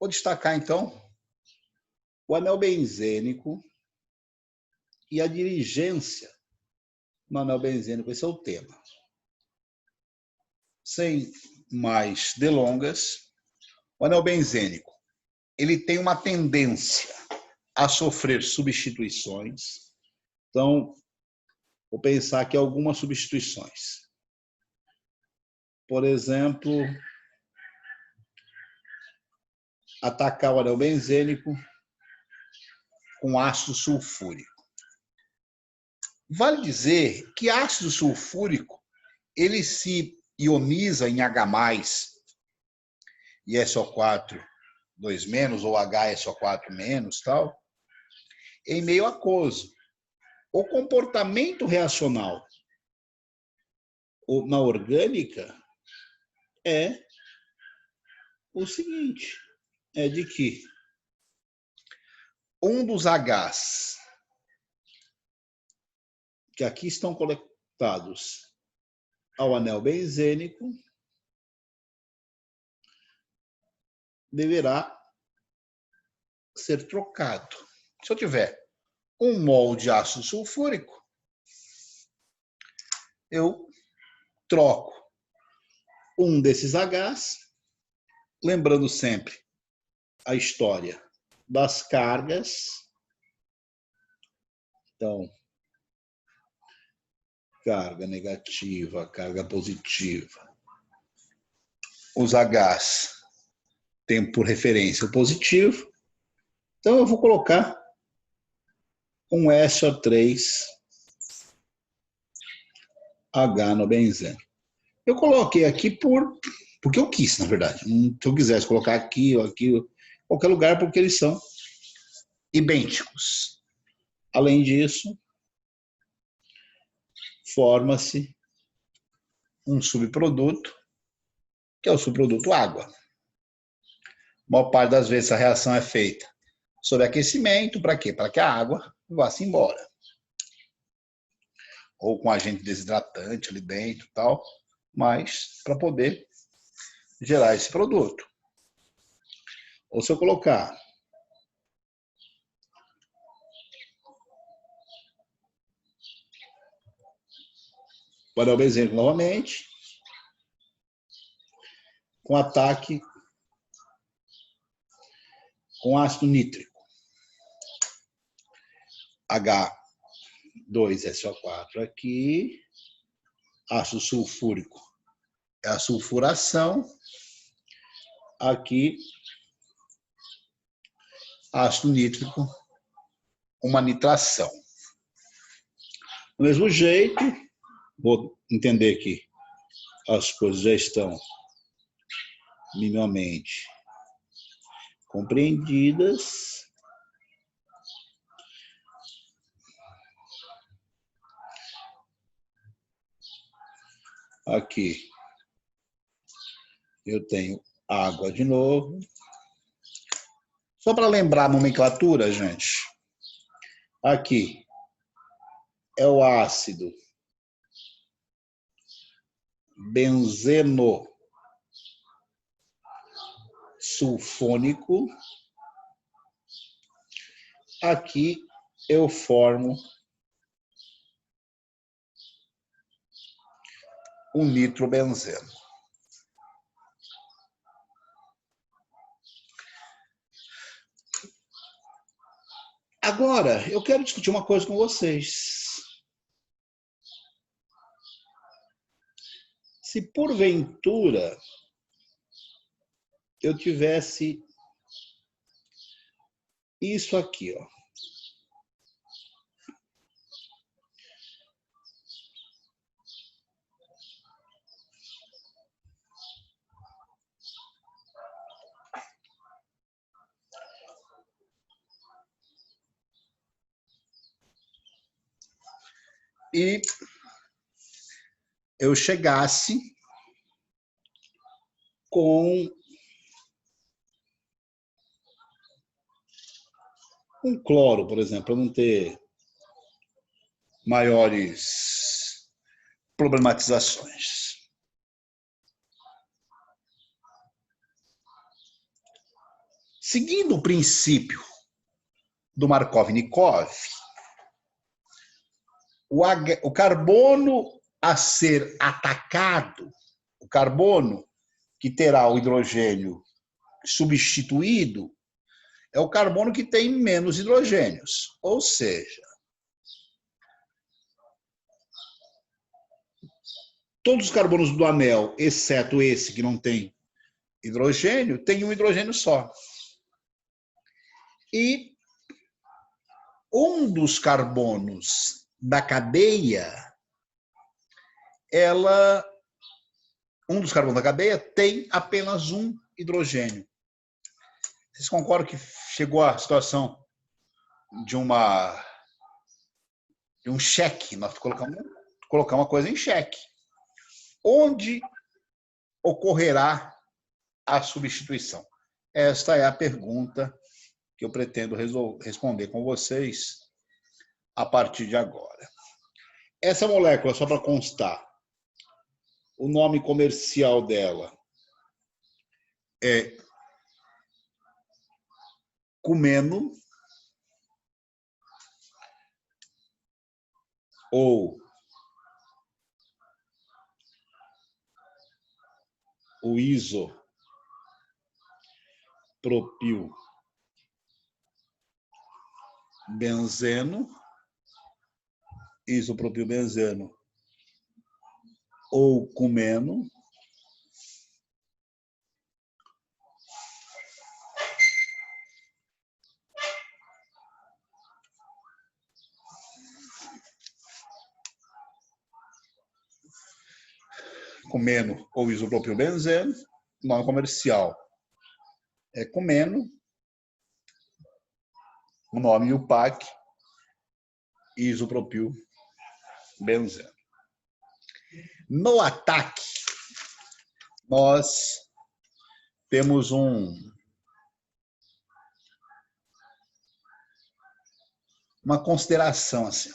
Vou destacar, então, o anel benzênico e a dirigência no anel benzênico. Esse é o tema. Sem mais delongas, o anel benzênico, ele tem uma tendência a sofrer substituições. Então, vou pensar aqui algumas substituições. Por exemplo, atacar o anel benzênico com ácido sulfúrico. Vale dizer que ácido sulfúrico, ele se ioniza em H+, e SO4 2-, ou HSO4-, tal, em meio aquoso. O comportamento reacional na orgânica é o seguinte, é de que um dos Hs que aqui estão conectados ao anel benzênico deverá ser trocado. Se eu tiver 1 mol de ácido sulfúrico, eu troco um desses Hs, lembrando sempre a história das cargas. Então, carga negativa, carga positiva. Os Hs têm por referência o positivo. Então, eu vou colocar um SO3H no benzeno. Eu coloquei aqui porque eu quis, na verdade. Se eu quisesse colocar aqui ou aqui, qualquer lugar, porque eles são idênticos. Além disso, forma-se um subproduto, que é o subproduto água. A maior parte das vezes a reação é feita sob aquecimento, para quê? Para que a água vá-se embora. Ou com agente desidratante ali dentro e tal, mas para poder gerar esse produto. Ou se eu colocar o anel benzênico novamente, com ataque com ácido nítrico, H2SO4 aqui, ácido sulfúrico é a sulfuração, aqui ácido nítrico, uma nitração. Do mesmo jeito, vou entender que as coisas já estão minimamente compreendidas. Aqui eu tenho água de novo. Só para lembrar a nomenclatura, gente. Aqui é o ácido benzeno sulfônico. Aqui eu formo um nitrobenzeno. Agora, eu quero discutir uma coisa com vocês. Se porventura eu tivesse isso aqui, ó. E eu chegasse com um cloro, por exemplo, para não ter maiores problematizações. O Seguindo o princípio do Markov-Nikov, o carbono a ser atacado, o carbono que terá o hidrogênio substituído, é o carbono que tem menos hidrogênios. Ou seja, todos os carbonos do anel, exceto esse que não tem hidrogênio, tem um hidrogênio só. E um dos carbonos da cadeia, um dos carbonos da cadeia tem apenas um hidrogênio. Vocês concordam que chegou a situação de um cheque? Nós colocamos uma coisa em xeque. Onde ocorrerá a substituição? Esta é a pergunta que eu pretendo responder com vocês a partir de agora. Essa molécula, só para constar, o nome comercial dela é cumeno, ou o isopropilbenzeno, ou cumeno, ou isopropilbenzeno, nome comercial é cumeno, o nome UPAC, isopropilbenzeno. No ataque, nós temos uma consideração assim,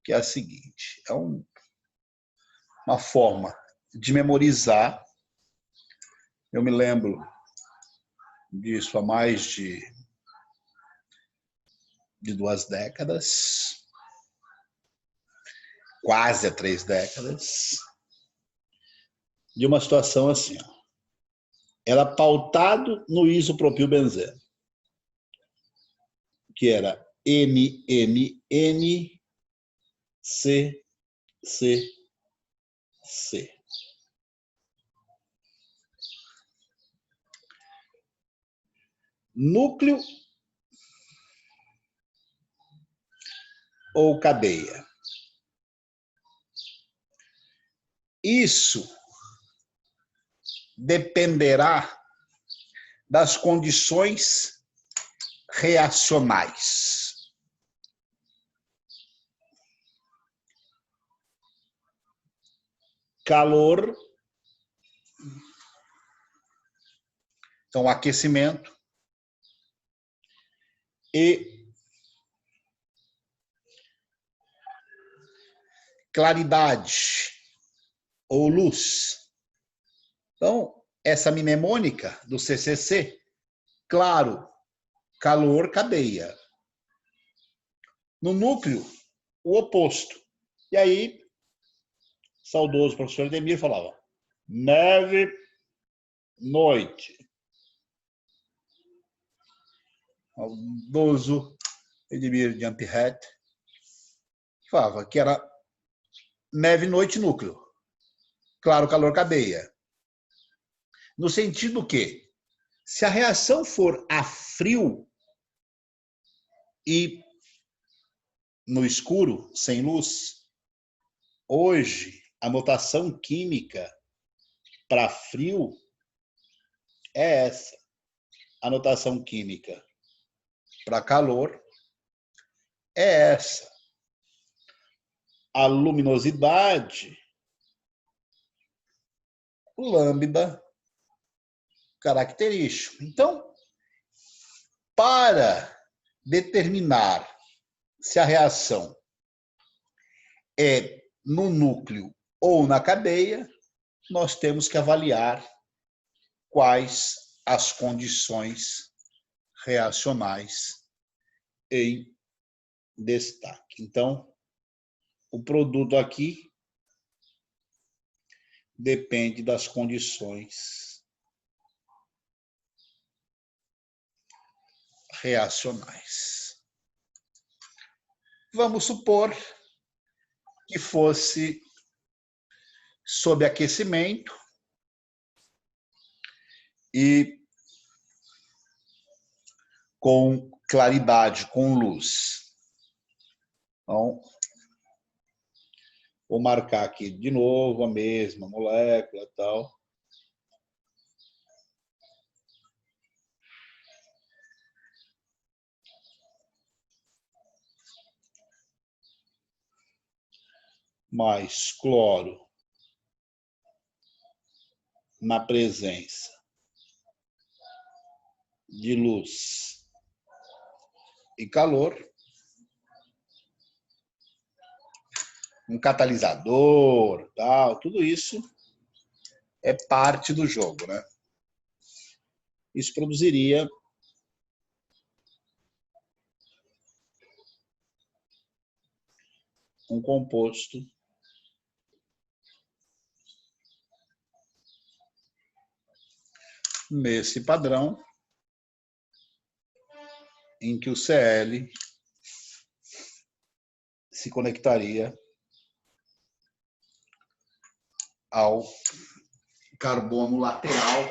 que é a seguinte: é uma forma de memorizar. Eu me lembro disso há mais de 2 décadas, quase há 3 décadas, de uma situação assim, era pautado no isopropilbenzeno, que era NNNCCC. Núcleo ou cadeia? Isso dependerá das condições reacionais. Calor, então aquecimento, e claridade ou luz. Então, essa mnemônica do CCC, claro, calor, cadeia. No núcleo, o oposto. E aí, saudoso professor Edemir falava, neve, noite. Saudoso Edemir de Ampirret falava que era neve, noite, núcleo. Claro, calor, cadeia. No sentido que, se a reação for a frio e no escuro, sem luz, hoje a notação química para frio é essa. A notação química para calor é essa. A luminosidade, lambda característico. Então, para determinar se a reação é no núcleo ou na cadeia, nós temos que avaliar quais as condições reacionais em destaque. Então, o produto aqui depende das condições reacionais. Vamos supor que fosse sob aquecimento e com claridade, com luz. Então, vou marcar aqui de novo a mesma molécula e tal. Mais cloro na presença de luz e calor. Um catalisador, tal, tudo isso é parte do jogo, né? Isso produziria um composto nesse padrão em que o Cl se conectaria ao carbono lateral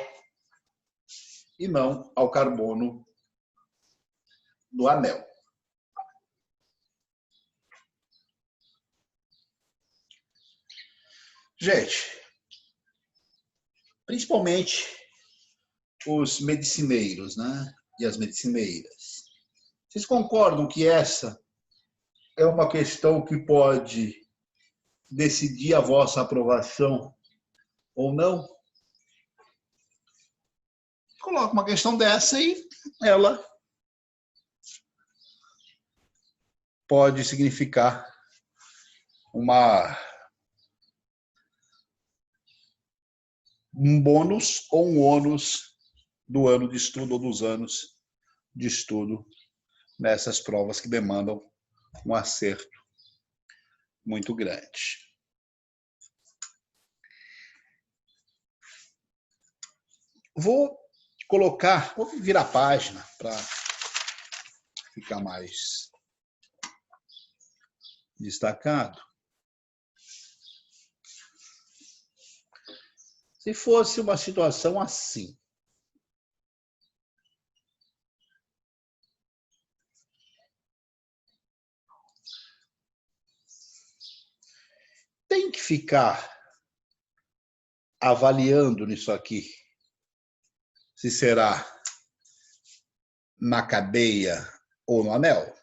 e não ao carbono do anel. Gente, principalmente os medicineiros, né? E as medicineiras. Vocês concordam que essa é uma questão que pode decidir a vossa aprovação ou não? Coloca uma questão dessa e ela pode significar um bônus ou um ônus do ano de estudo ou dos anos de estudo nessas provas que demandam um acerto muito grande. Vou virar a página para ficar mais destacado. Se fosse uma situação assim, tem que ficar avaliando nisso aqui se será na cadeia ou no anel?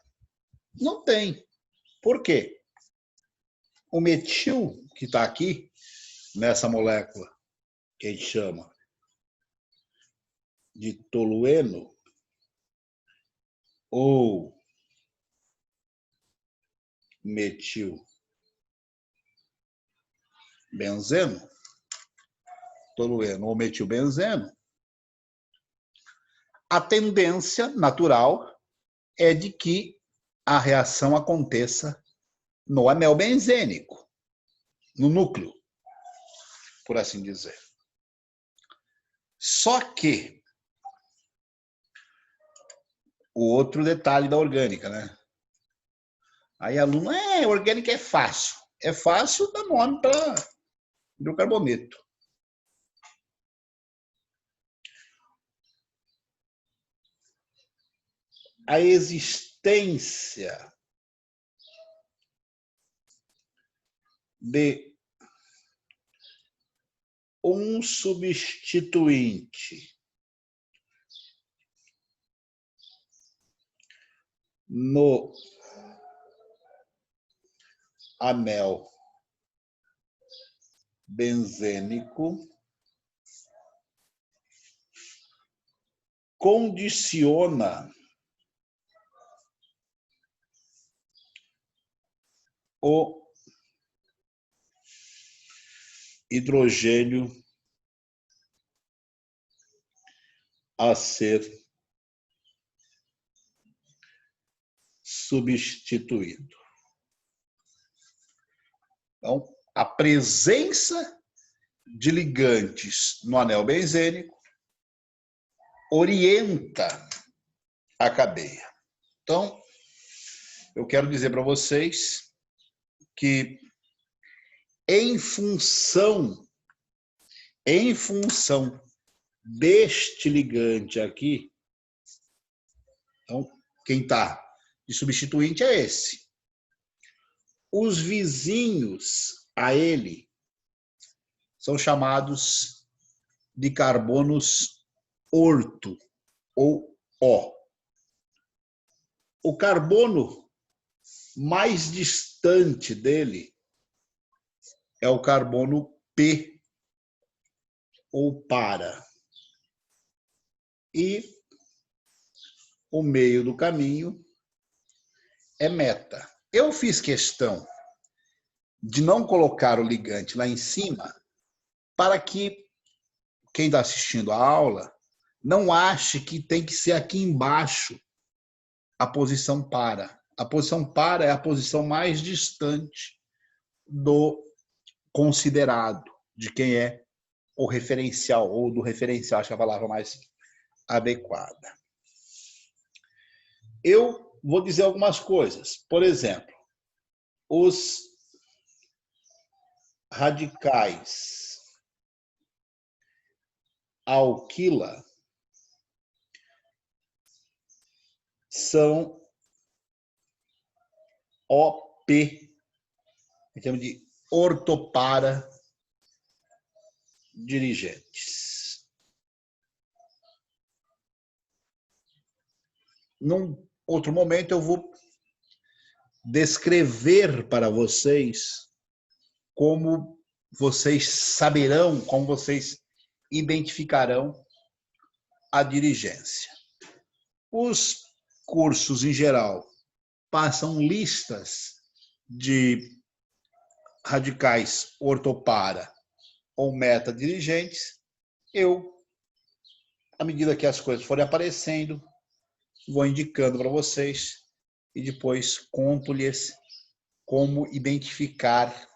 Não tem. Por quê? O metil que está aqui, nessa molécula que a gente chama de tolueno, ou metilbenzeno, tolueno ou metilbenzeno, a tendência natural é de que a reação aconteça no anel benzênico, no núcleo, por assim dizer. Só que o outro detalhe da orgânica, né? Aí aluno, orgânica é fácil. É fácil dar nome para hidrocarboneto. A existência de um substituinte no anel benzênico condiciona o hidrogênio a ser substituído. Então, a presença de ligantes no anel benzênico orienta a cadeia. Então, eu quero dizer para vocês que em função deste ligante aqui, então, quem está de substituinte é esse. Os vizinhos a ele são chamados de carbonos orto ou O. O carbono mais distante dele é o carbono P ou para. E o meio do caminho é meta. Eu fiz questão de não colocar o ligante lá em cima para que quem está assistindo a aula não ache que tem que ser aqui embaixo a posição para. A posição para é a posição mais distante do considerado, de quem é o referencial, ou do referencial, acho que é a palavra mais adequada. Eu vou dizer algumas coisas. Por exemplo, os radicais alquila são OP, em termos de ortopara dirigentes. Num outro momento eu vou descrever para vocês como vocês saberão, como vocês identificarão a dirigência. Os cursos, em geral, passam listas de radicais ortopara ou meta-dirigentes. Eu, à medida que as coisas forem aparecendo, vou indicando para vocês e depois conto-lhes como identificar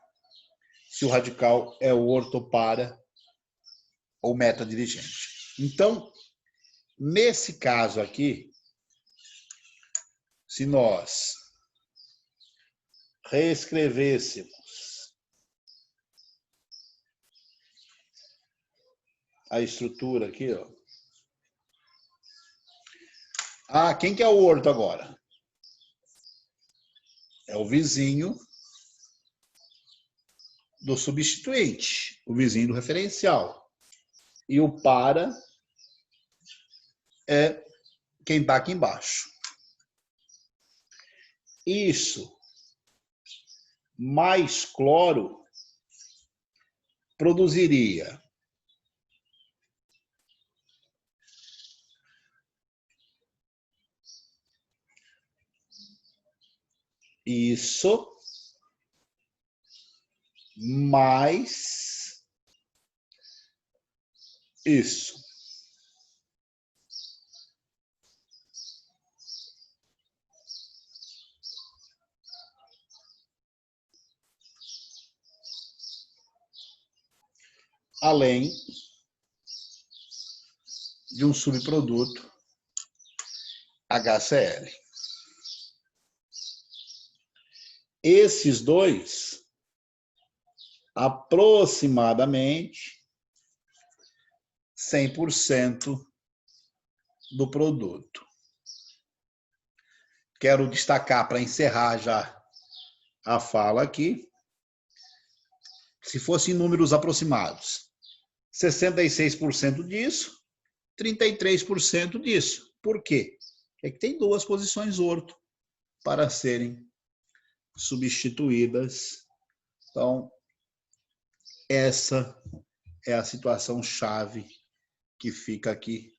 se o radical é o ortopara ou meta-dirigente. Então, nesse caso aqui, se nós reescrevêssemos a estrutura aqui, ó. Ah, quem que é o orto agora? É o vizinho do substituinte, o vizinho do referencial. E o para é quem está aqui embaixo. Isso mais cloro produziria isso mais isso. Além de um subproduto HCl. Esses dois, aproximadamente 100% do produto. Quero destacar, para encerrar já a fala aqui, se fossem números aproximados, 66% disso, 33% disso. Por quê? É que tem duas posições orto para serem substituídas. Então, essa é a situação chave que fica aqui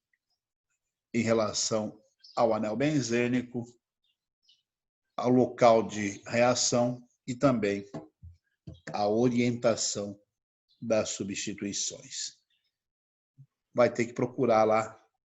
em relação ao anel benzênico, ao local de reação e também a orientação das substituições. Vai ter que procurar lá